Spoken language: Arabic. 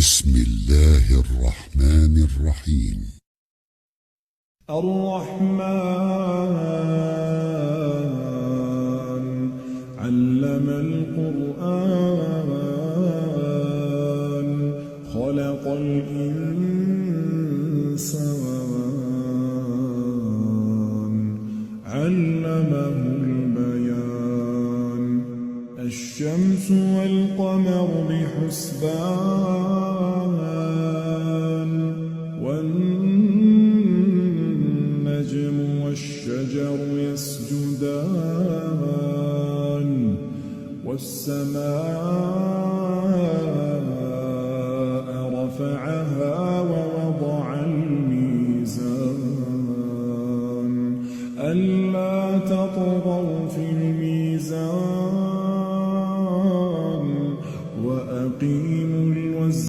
بسم الله الرحمن الرحيم. الرحمن علم القرآن خلق الإنسان علمه البيان الشمس والقمر بحسبان والنجم والشجر يسجدان والسماء رفعها